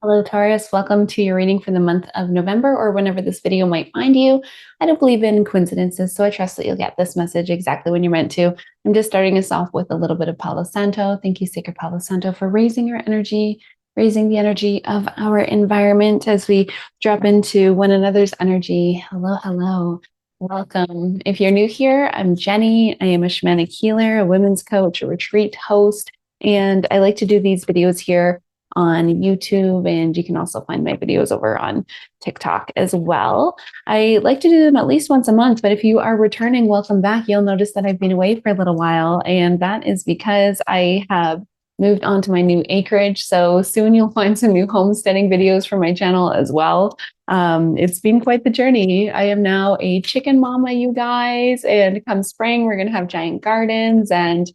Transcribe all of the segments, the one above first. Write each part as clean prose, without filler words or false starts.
Hello, Taurus. Welcome to your reading for the month of November or whenever this video might find you. I don't believe in coincidences, so I trust that you'll get this message exactly when you're meant to. I'm just starting us off with a little bit of Palo Santo. Thank you, Sacred Palo Santo, for raising your energy, raising the energy of our environment as we drop into one another's energy. Hello, hello. Welcome. If you're new here, I'm Jenny. I am a shamanic healer, a women's coach, a retreat host, and I like to do these videos here on YouTube, and you can also find my videos over on TikTok as well. I like to do them at least once a month, but if you are returning, welcome back. You'll notice that I've been away for a little while, and that is because I have moved on to my new acreage. So soon you'll find some new homesteading videos for my channel as well. It's been quite the journey. I am now a chicken mama, you guys, and come spring, we're going to have giant gardens and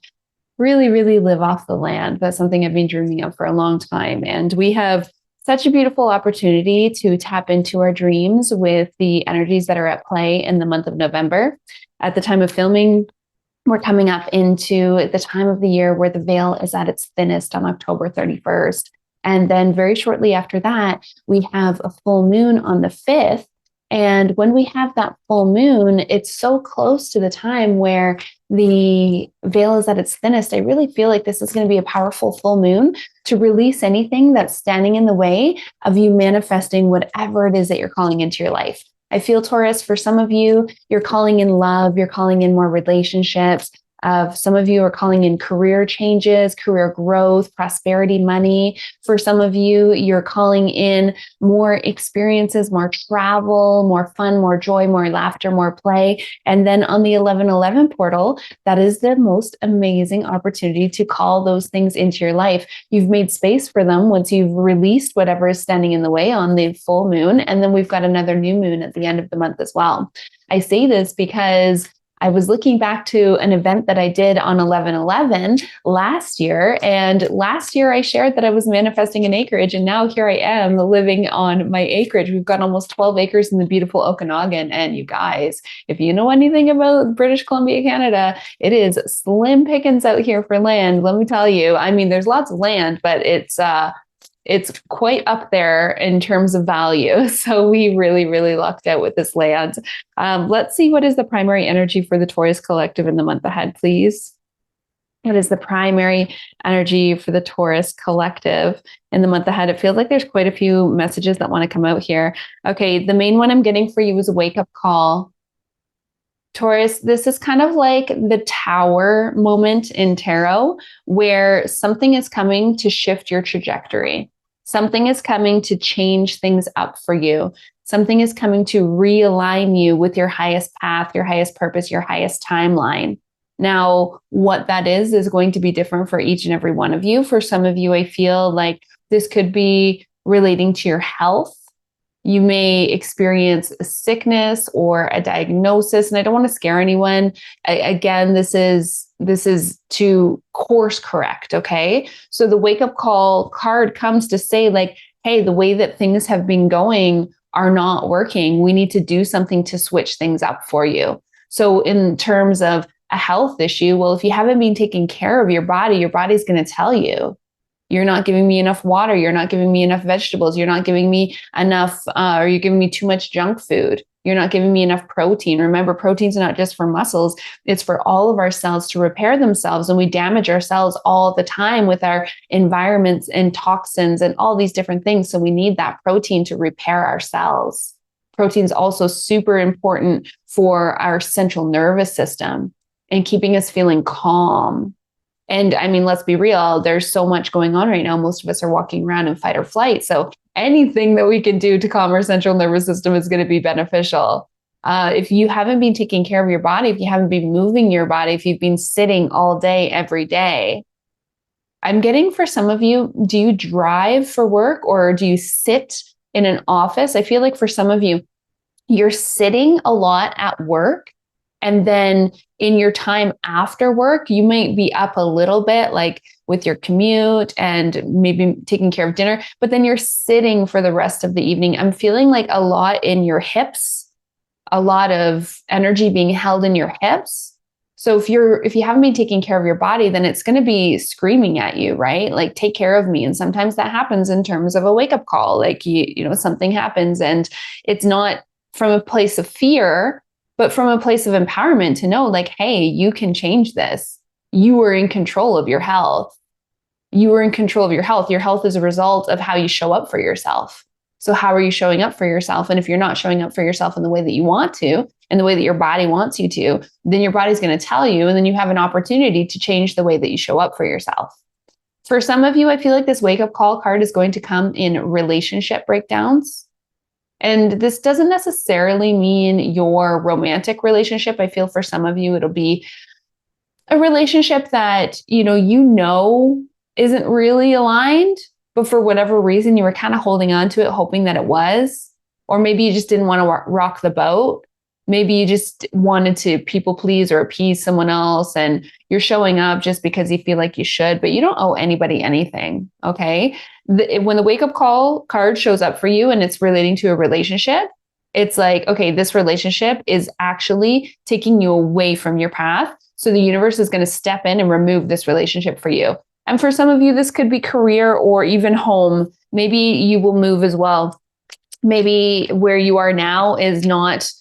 really live off the land. That's something I've been dreaming of for a long time. And we have such a beautiful opportunity to tap into our dreams with the energies that are at play in the month of November. At the time of filming, we're coming up into the time of the year where the veil is at its thinnest on October 31st. And then very shortly after that, we have a full moon on the 5th. And when we have that full moon, it's so close to the time where the veil is at its thinnest. I really feel like this is going to be a powerful full moon to release anything that's standing in the way of you manifesting whatever it is that you're calling into your life. I feel, Taurus, for some of you, you're calling in love, you're calling in more relationships. Some of you are calling in career changes, career growth, prosperity, money. For some of you, you're calling in more experiences, more travel, more fun, more joy, more laughter, more play. And then on the 1111 portal, that is the most amazing opportunity to call those things into your life. You've made space for them once you've released whatever is standing in the way on the full moon. And then we've got another new moon at the end of the month as well. I say this because I was looking back to an event that I did on 11/11 last year. And last year I shared that I was manifesting an acreage. And now here I am living on my acreage. We've got almost 12 acres in the beautiful Okanagan. And you guys, if you know anything about British Columbia, Canada, it is slim pickings out here for land. Let me tell you, I mean, there's lots of land, but it's quite up there in terms of value. So we really lucked out with this land. Let's see, what is the primary energy for the Taurus collective in the month ahead, please? What is the primary energy for the Taurus collective in the month ahead? It feels like there's quite a few messages that want to come out here. Okay, the main one I'm getting for you is a wake-up call. Taurus, this is kind of like the tower moment in tarot where something is coming to shift your trajectory. Something is coming to change things up for you. Something is coming to realign you with your highest path, your highest purpose, your highest timeline. Now, what that is going to be different for each and every one of you. For some of you, I feel like this could be relating to your health. You may experience a sickness or a diagnosis, and I don't want to scare anyone. Again, this is to course correct, okay? So the wake-up call card comes to say, like, hey, the way that things have been going are not working. We need to do something to switch things up for you. So in terms of a health issue, well, if you haven't been taking care of your body's going to tell you, you're not giving me enough water. You're not giving me enough vegetables. You're not giving me enough, or you're giving me too much junk food. You're not giving me enough protein. Remember, protein's not just for muscles. It's for all of our cells to repair themselves. And we damage ourselves all the time with our environments and toxins and all these different things. So we need that protein to repair our cells. Protein is also super important for our central nervous system and keeping us feeling calm. And I mean, let's be real, there's so much going on right now. Most of us are walking around in fight or flight. So anything that we can do to calm our central nervous system is going to be beneficial. If you haven't been taking care of your body, if you haven't been moving your body, if you've been sitting all day, every day, I'm getting for some of you, do you drive for work or do you sit in an office? I feel like for some of you, you're sitting a lot at work. And then in your time after work, you might be up a little bit, like with your commute and maybe taking care of dinner, but then you're sitting for the rest of the evening. I'm feeling like a lot in your hips, a lot of energy being held in your hips. So if you haven't been taking care of your body, then it's going to be screaming at you, right? Like, take care of me. And sometimes that happens in terms of a wake up call. Like, something happens, and it's not from a place of fear, but from a place of empowerment to know, like, hey, you can change this. You are in control of your health. You are in control of your health. Your health is a result of how you show up for yourself. So how are you showing up for yourself? And if you're not showing up for yourself in the way that you want to, and the way that your body wants you to, then your body's going to tell you, and then you have an opportunity to change the way that you show up for yourself. For some of you, I feel like this wake up call card is going to come in relationship breakdowns. And this doesn't necessarily mean your romantic relationship. I feel for some of you, it'll be a relationship that, isn't really aligned, but for whatever reason, you were kind of holding on to it, hoping that it was. Or maybe you just didn't want to rock the boat. Maybe you just wanted to people please or appease someone else, and you're showing up just because you feel like you should, but you don't owe anybody anything, okay? When the wake-up call card shows up for you and it's relating to a relationship, it's like, okay, this relationship is actually taking you away from your path. So the universe is going to step in and remove this relationship for you. And for some of you, this could be career or even home. Maybe you will move as well. Maybe where you are now is not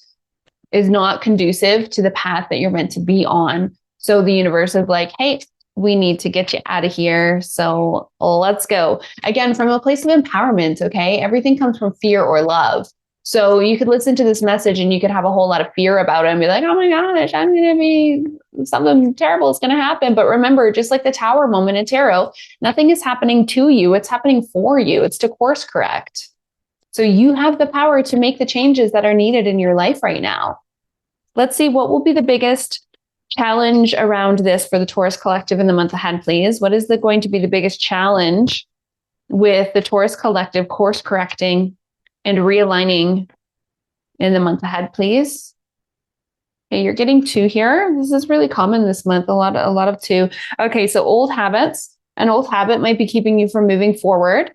conducive to the path that you're meant to be on. So the universe is like, hey, we need to get you out of here. So let's go. Again, from a place of empowerment, okay? Everything comes from fear or love. So you could listen to this message and you could have a whole lot of fear about it and be like, oh my gosh, I'm going to be, something terrible is going to happen. But remember, just like the Tower moment in tarot, nothing is happening to you. It's happening for you. It's to course correct. So you have the power to make the changes that are needed in your life right now. Let's see, what will be the biggest challenge around this for the Taurus collective in the month ahead, please? What is going to be the biggest challenge with the Taurus collective course correcting and realigning in the month ahead, please? Okay, you're getting 2 here. This is really common this month, a lot of 2. Okay, so old habits. An old habit might be keeping you from moving forward.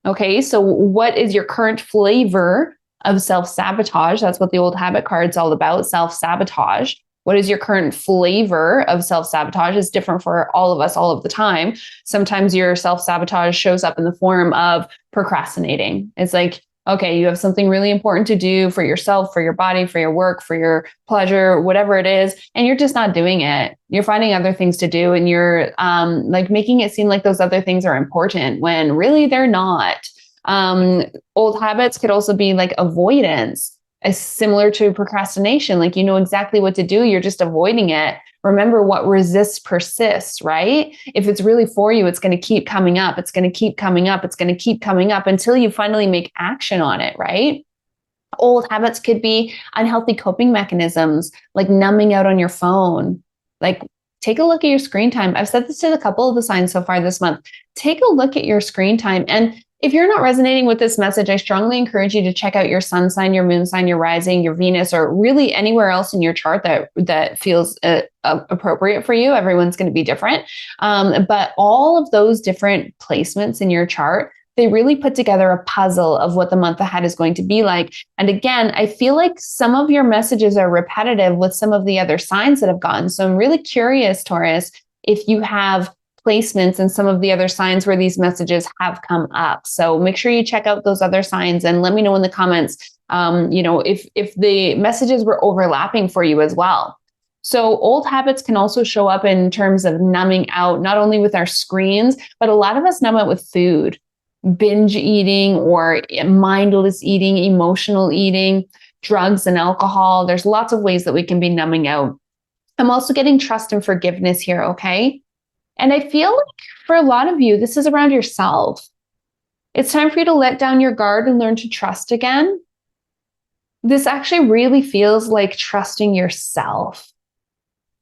Okay, so what is your current flavor of self-sabotage? That's what the old habit card's all about, self-sabotage. What is your current flavor of self-sabotage? It's different for all of us all of the time. Sometimes your self-sabotage shows up in the form of procrastinating. It's like, okay, you have something really important to do for yourself, for your body, for your work, for your pleasure, whatever it is, and you're just not doing it. You're finding other things to do, and you're like making it seem like those other things are important when really they're not. Old habits could also be like avoidance, similar to procrastination. Like, you know exactly what to do, you're just avoiding it. Remember, what resists persists, right? If it's really for you, it's going to keep coming up. It's going to keep coming up. It's going to keep coming up until you finally make action on it, right? Old habits could be unhealthy coping mechanisms, like numbing out on your phone. Like, take a look at your screen time. I've said this to a couple of the signs so far this month. Take a look at your screen time. And if you're not resonating with this message, I strongly encourage you to check out your sun sign, your moon sign, your rising, your Venus, or really anywhere else in your chart that feels appropriate for you. Everyone's going to be different. But all of those different placements in your chart, they really put together a puzzle of what the month ahead is going to be like. And again, I feel like some of your messages are repetitive with some of the other signs that have gotten. So I'm really curious, Taurus, if you have placements and some of the other signs where these messages have come up. So make sure you check out those other signs and let me know in the comments, if the messages were overlapping for you as well. So old habits can also show up in terms of numbing out, not only with our screens, but a lot of us numb out with food, binge eating or mindless eating, emotional eating, drugs and alcohol. There's lots of ways that we can be numbing out. I'm also getting trust and forgiveness here, okay? And I feel like for a lot of you, this is around yourself. It's time for you to let down your guard and learn to trust again. This actually really feels like trusting yourself.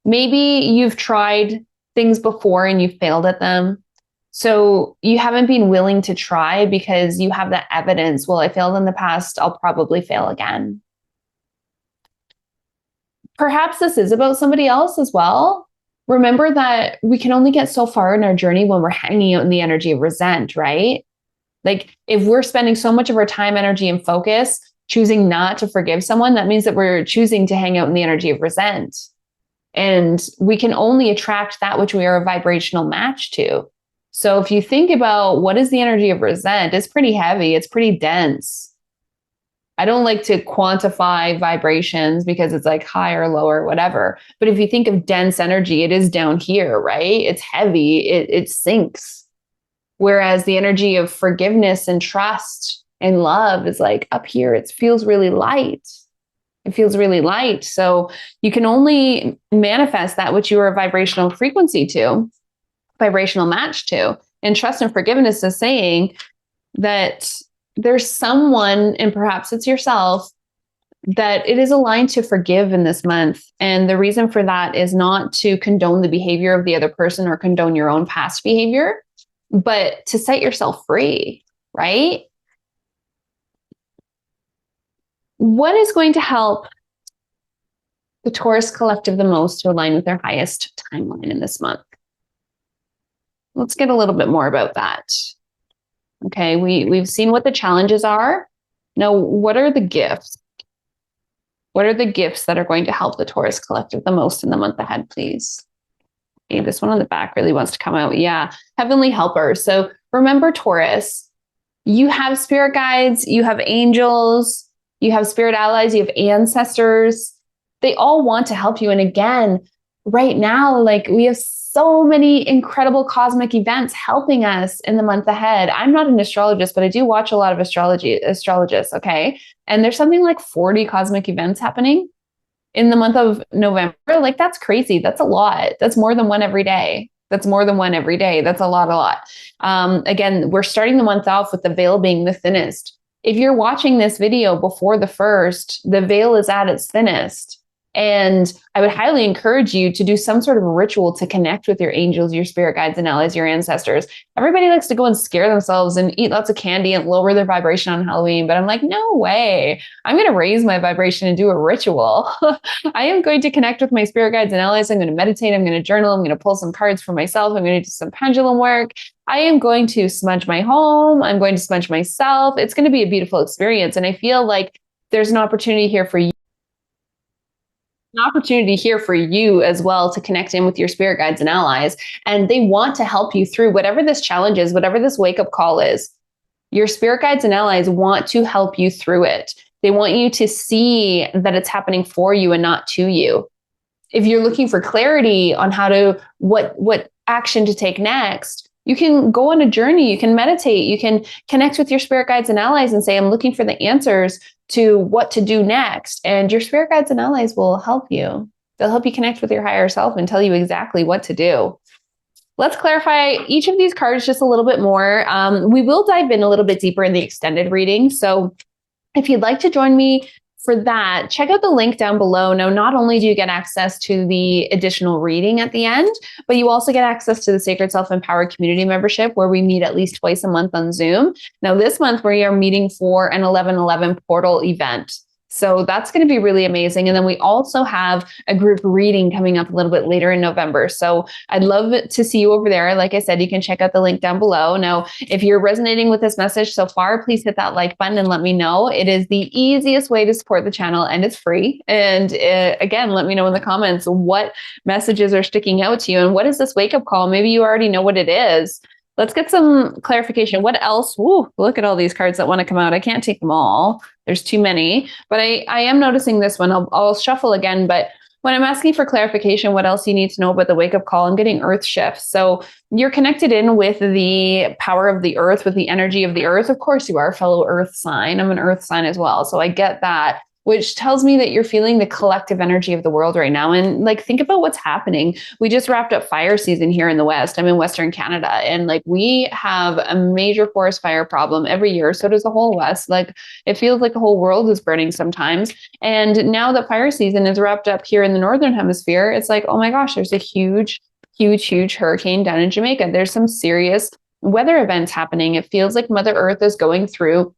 Maybe you've tried things before and you've failed at them. So you haven't been willing to try because you have that evidence. Well, I failed in the past, I'll probably fail again. Perhaps this is about somebody else as well. Remember that we can only get so far in our journey when we're hanging out in the energy of resent, right? Like, if we're spending so much of our time, energy, and focus choosing not to forgive someone, that means that we're choosing to hang out in the energy of resent. And we can only attract that which we are a vibrational match to. So if you think about what is the energy of resent, it's pretty heavy, it's pretty dense. I don't like to quantify vibrations because it's like high or low or whatever. But if you think of dense energy, it is down here, right? It's heavy, it sinks. Whereas the energy of forgiveness and trust and love is like up here, it feels really light. It feels really light. So you can only manifest that which you are a vibrational frequency to, vibrational match to. And trust and forgiveness is saying that there's someone, and perhaps it's yourself, that it is aligned to forgive in this month. And the reason for that is not to condone the behavior of the other person or condone your own past behavior, but to set yourself free, right? What is going to help the Taurus collective the most to align with their highest timeline in this month? Let's get a little bit more about that. Okay, we've seen what the challenges are. Now, what are the gifts? What are the gifts that are going to help the Taurus collective the most in the month ahead, please? Okay, this one on the back really wants to come out. Yeah, heavenly helpers. So remember, Taurus, you have spirit guides, you have angels, you have spirit allies, you have ancestors. They all want to help you. And again, right now, like we have so many incredible cosmic events helping us in the month ahead. I'm not an astrologist, but I do watch a lot of astrologists, okay? And there's something like 40 cosmic events happening in the month of November. Like that's crazy. That's a lot. That's more than one every day. That's more than one every day. That's a lot. Again, we're starting the month off with the veil being the thinnest. If you're watching this video before the first, the veil is at its thinnest. And I would highly encourage you to do some sort of ritual to connect with your angels, your spirit guides and allies, your ancestors. Everybody likes to go and scare themselves and eat lots of candy and lower their vibration on Halloween. But I'm like, no way. I'm going to raise my vibration and do a ritual. I am going to connect with my spirit guides and allies. I'm going to meditate. I'm going to journal. I'm going to pull some cards for myself. I'm going to do some pendulum work. I am going to smudge my home. I'm going to smudge myself. It's going to be a beautiful experience. And I feel like there's an opportunity here for you. An opportunity here for you as well to connect in with your spirit guides and allies. And they want to help you through whatever this challenge is, whatever this wake-up call is. Your spirit guides and allies want to help you through it. They want you to see that it's happening for you and not to you. If you're looking for clarity on how to, what action to take next, you can go on a journey, you can meditate, you can connect with your spirit guides and allies and say, I'm looking for the answers to what to do next. And your spirit guides and allies will help you. They'll help you connect with your higher self and tell you exactly what to do. Let's clarify each of these cards just a little bit more. We will dive in a little bit deeper in the extended reading. So if you'd like to join me for that, check out the link down below. Now, not only do you get access to the additional reading at the end, but you also get access to the Sacred Self-Empowered Community membership, where we meet at least twice a month on Zoom. Now, this month we are meeting for an 11/11 portal event. So that's going to be really amazing. And then we also have a group reading coming up a little bit later in November. So I'd love to see you over there. Like I said, you can check out the link down below. Now, if you're resonating with this message so far, please hit that like button and let me know. It is the easiest way to support the channel and it's free. And again, let me know in the comments what messages are sticking out to you and what is this wake-up call? Maybe you already know what it is. Let's get some clarification. What else? Woo, look at all these cards that want to come out. I can't take them all. There's too many, but I am noticing this one. I'll shuffle again, but when I'm asking for clarification, what else you need to know about the wake-up call, I'm getting earth shifts. So you're connected in with the power of the earth, with the energy of the earth. Of course you are a fellow earth sign. I'm an earth sign as well. So I get that, which tells me that you're feeling the collective energy of the world right now. And like, think about what's happening. We just wrapped up fire season here in the West. I'm in Western Canada. And like, we have a major forest fire problem every year. So does the whole West. Like, it feels like the whole world is burning sometimes. And now that fire season is wrapped up here in the Northern Hemisphere, it's like, oh my gosh, there's a huge hurricane down in Jamaica. There's some serious weather events happening. It feels like Mother Earth is going through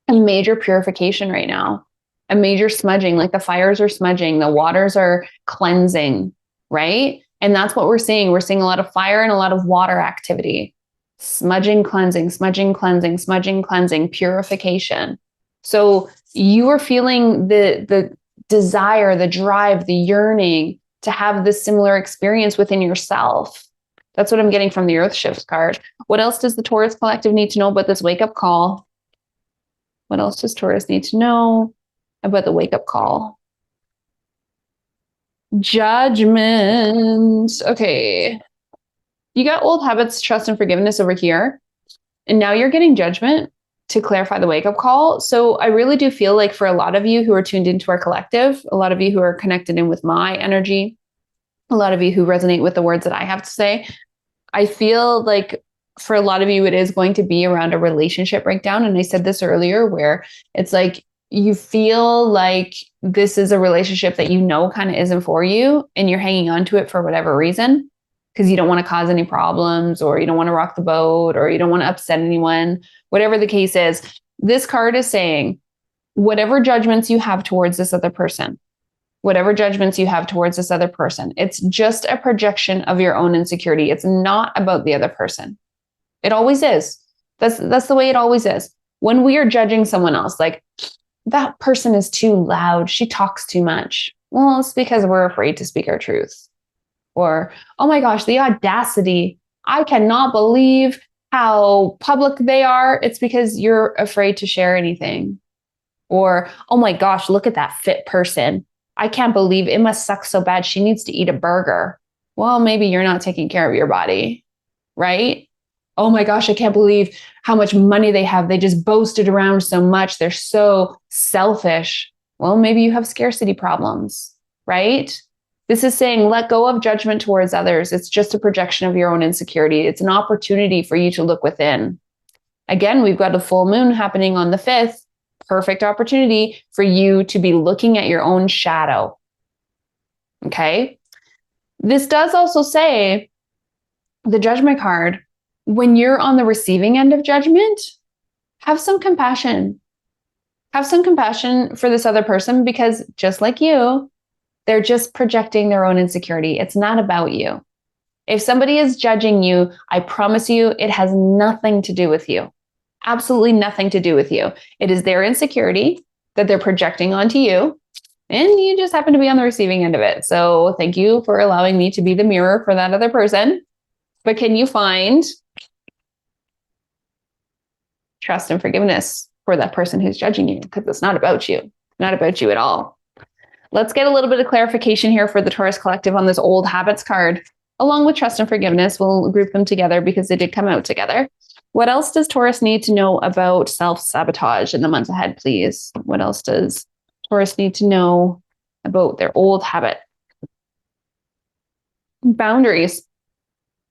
a major purification right now. A major smudging, like the fires are smudging, the waters are cleansing, right? And that's what we're seeing. We're seeing a lot of fire and a lot of water activity. Smudging, cleansing, smudging, cleansing, smudging, cleansing, purification. So you are feeling the desire, the drive, the yearning to have this similar experience within yourself. That's what I'm getting from the Earth Shifts card. What else does the Taurus collective need to know about this wake-up call? What else does Taurus need to know about the wake-up call? Judgment. Okay. You got old habits, trust, and forgiveness over here. And now you're getting judgment to clarify the wake-up call. So I really do feel like for a lot of you who are tuned into our collective, a lot of you who are connected in with my energy, a lot of you who resonate with the words that I have to say, I feel like for a lot of you, it is going to be around a relationship breakdown. And I said this earlier, where it's like you feel like this is a relationship that you know kind of isn't for you, and you're hanging on to it for whatever reason, because you don't want to cause any problems, or you don't want to rock the boat, or you don't want to upset anyone, whatever the case is. This card is saying, whatever judgments you have towards this other person, it's just a projection of your own insecurity. It's not about the other person. It always is. That's the way it always is. When we are judging someone else, like, that person is too loud, she talks too much. Well, it's because we're afraid to speak our truth. Or, oh my gosh, the audacity. I cannot believe how public they are. It's because you're afraid to share anything. Or, oh my gosh, look at that fit person. I can't believe it must suck so bad. She needs to eat a burger. Well, maybe you're not taking care of your body, right? Oh my gosh, I can't believe how much money they have. They just boasted around so much. They're so selfish. Well, maybe you have scarcity problems, right? This is saying, let go of judgment towards others. It's just a projection of your own insecurity. It's an opportunity for you to look within. Again, we've got a full moon happening on the 5th. Perfect opportunity for you to be looking at your own shadow. Okay. This does also say, the judgment card, when you're on the receiving end of judgment, have some compassion. Have some compassion for this other person, because just like you, they're just projecting their own insecurity. It's not about you. If somebody is judging you, I promise you, it has nothing to do with you. Absolutely nothing to do with you. It is their insecurity that they're projecting onto you, and you just happen to be on the receiving end of it. So thank you for allowing me to be the mirror for that other person. But can you find trust and forgiveness for that person who's judging you? Because it's not about you, not about you at all. Let's get a little bit of clarification here for the Taurus collective on this old habits card. Along with trust and forgiveness, we'll group them together because they did come out together. What else does Taurus need to know about self-sabotage in the month ahead, please? What else does Taurus need to know about their old habit? Boundaries.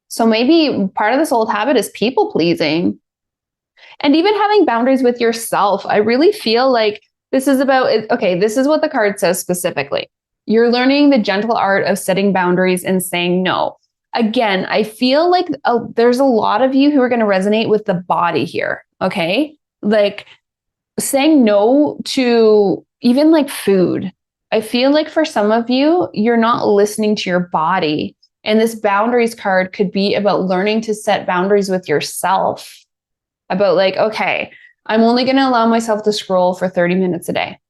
So maybe part of this old habit is people pleasing. And even having boundaries with yourself. I really feel like this is about, okay, this is what the card says specifically. You're learning the gentle art of setting boundaries and saying no. Again, I feel like there's a lot of you who are going to resonate with the body here, okay? Like saying no to even like food. I feel like for some of you, you're not listening to your body. And this boundaries card could be about learning to set boundaries with yourself. About like, okay, I'm only going to allow myself to scroll for 30 minutes a day.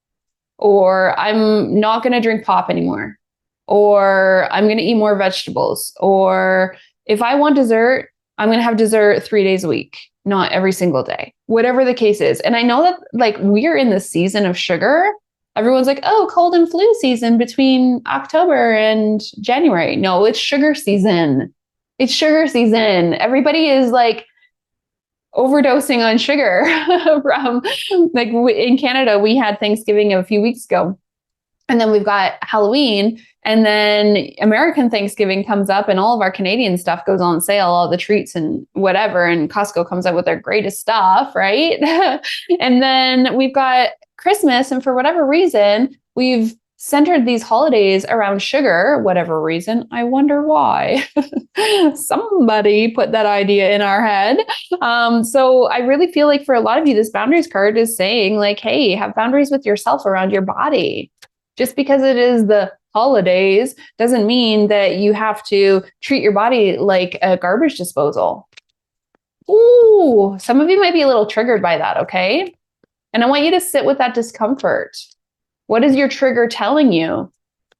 Or I'm not going to drink pop anymore. Or I'm going to eat more vegetables. Or if I want dessert, I'm going to have dessert 3 days a week, not every single day, whatever the case is. And I know that like we're in the season of sugar. Everyone's like, oh, cold and flu season between October and January. No, it's sugar season. It's sugar season. Everybody is like overdosing on sugar from like in Canada, we had Thanksgiving a few weeks ago. And then we've got Halloween, and then American Thanksgiving comes up, and all of our Canadian stuff goes on sale, all the treats and whatever. And Costco comes up with their greatest stuff, right? And then we've got Christmas, and for whatever reason, we've centered these holidays around sugar, whatever reason. I wonder why. Somebody put that idea in our head. So I really feel like for a lot of you, this boundaries card is saying like, hey, have boundaries with yourself around your body. Just because it is the holidays doesn't mean that you have to treat your body like a garbage disposal. Ooh, some of you might be a little triggered by that, okay? And I want you to sit with that discomfort. What is your trigger telling you?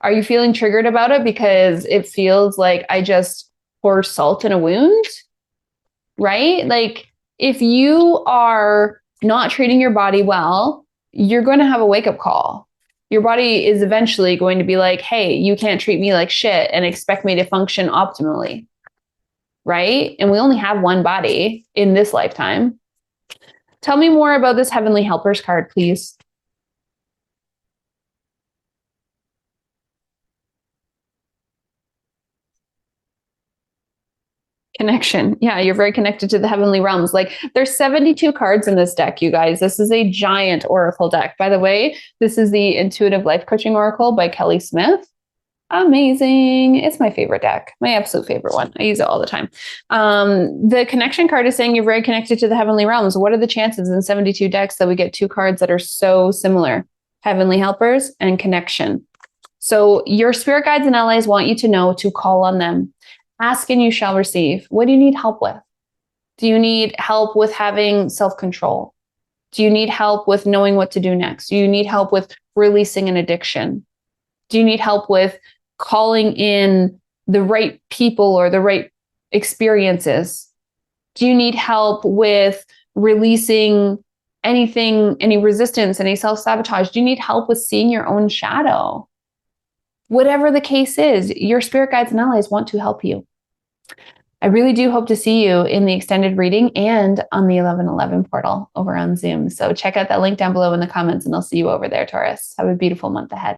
Are you feeling triggered about it because it feels like I just pour salt in a wound? Right? Like if you are not treating your body well, you're going to have a wake up call. Your body is eventually going to be like, hey, you can't treat me like shit and expect me to function optimally. Right? And we only have one body in this lifetime. Tell me more about this Heavenly Helpers card, please. Connection. Yeah, you're very connected to the heavenly realms. Like there's 72 cards in this deck, you guys. This is a giant oracle deck. By the way, this is the Intuitive Life Coaching Oracle by Kelly Smith. Amazing. It's my favorite deck, my absolute favorite one. I use it all the time. The connection card is saying you're very connected to the heavenly realms. What are the chances in 72 decks that we get two cards that are so similar? Heavenly helpers and connection. So your spirit guides and allies want you to know to call on them. Ask and you shall receive. What do you need help with? Do you need help with having self-control? Do you need help with knowing what to do next? Do you need help with releasing an addiction? Do you need help with calling in the right people or the right experiences? Do you need help with releasing anything, any resistance, any self-sabotage? Do you need help with seeing your own shadow? Whatever the case is, your spirit guides and allies want to help you. I really do hope to see you in the extended reading and on the 1111 portal over on Zoom. So check out that link down below in the comments and I'll see you over there, Taurus. Have a beautiful month ahead.